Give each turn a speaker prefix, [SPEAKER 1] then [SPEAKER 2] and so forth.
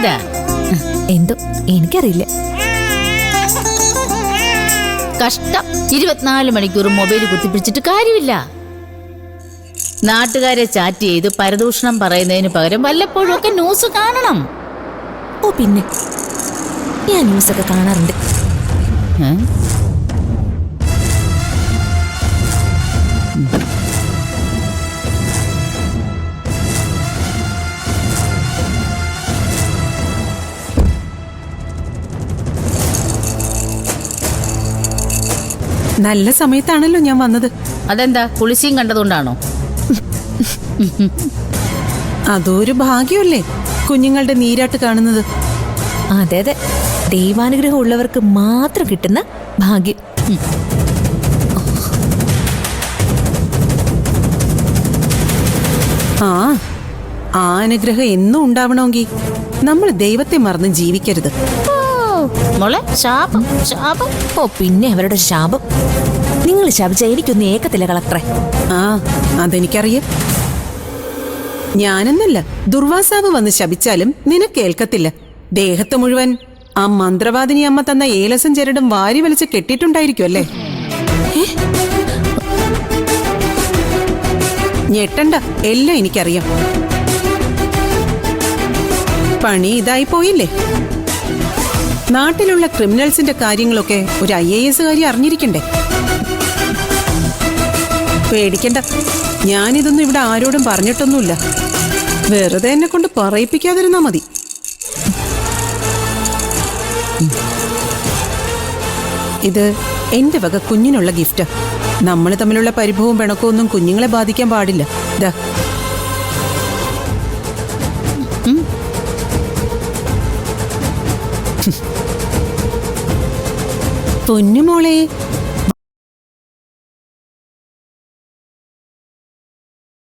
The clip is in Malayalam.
[SPEAKER 1] എന്താ?
[SPEAKER 2] എന്തോ എനിക്കറിയില്ല.
[SPEAKER 1] കഷ്ടം, 24 മണിക്കൂർ മൊബൈൽ കുത്തിപ്പിടിച്ചിട്ട് കാര്യമില്ല. നാട്ടുകാരെ ചാറ്റ് ചെയ്ത് പരദൂഷണം പറയുന്നതിന് പകരം വല്ലപ്പോഴും ഒക്കെ ന്യൂസ് കാണണം.
[SPEAKER 2] ഓ പിന്നെ ഞാൻ ന്യൂസൊക്കെ കാണാറുണ്ട്.
[SPEAKER 3] നല്ല സമയത്താണല്ലോ ഞാൻ വന്നത്.
[SPEAKER 1] അതെന്താ, കുളിസിയും കണ്ടതുകൊണ്ടാണോ?
[SPEAKER 3] അതൊരു ഭാഗ്യമല്ലേ കുഞ്ഞുങ്ങളുടെ നീരാട്ട് കാണുന്നത്.
[SPEAKER 2] അതെ അതെ, ദൈവാനുഗ്രഹം ഉള്ളവർക്ക് മാത്രം കിട്ടുന്ന ഭാഗ്യം.
[SPEAKER 3] ആ അനുഗ്രഹം എന്നും ഉണ്ടാവണമെങ്കിൽ നമ്മൾ ദൈവത്തെ മറന്ന് ജീവിക്കരുത്.
[SPEAKER 1] മോളെ, ശാപം ശാപം.
[SPEAKER 2] ഓ പിന്നെ അവരുടെ ശാപം. നിങ്ങൾ ശപിച്ച എനിക്കൊന്നും ഏക്കത്തില്ല കളക്ടറെ.
[SPEAKER 3] അതെനിക്കറിയാം. ഞാനെന്നല്ല, ദുർവാസാവ് വന്ന് ശപിച്ചാലും നിനക്ക് കേൾക്കത്തില്ല. ദേഹത്ത് മുഴുവൻ ആ മന്ത്രവാദിനി അമ്മ തന്ന ഏലസും ചരടും വാരി വലിച്ച് കെട്ടിയിട്ടുണ്ടായിരിക്കും അല്ലേ? ഞെട്ടണ്ട, എല്ലാം എനിക്കറിയാം. പണി ഇതായി പോയില്ലേ? നാട്ടിലുള്ള ക്രിമിനൽസിന്റെ കാര്യങ്ങളൊക്കെ ഒരു IAS കാരി അറിഞ്ഞിരിക്കണ്ടേ? പേടിക്കണ്ട, ഞാനിതൊന്നും ഇവിടെ ആരോടും പറഞ്ഞിട്ടൊന്നുമില്ല. വെറുതെ എന്നെ കൊണ്ട് പറയിപ്പിക്കാതിരുന്നാ മതി. ഇത് എന്റെ വക കുഞ്ഞിനുള്ള ഗിഫ്റ്റ്. നമ്മൾ തമ്മിലുള്ള പരിഭവവും പിണക്കവും ഒന്നും കുഞ്ഞുങ്ങളെ ബാധിക്കാൻ പാടില്ല. ദാ പൊന്നുമോളെ,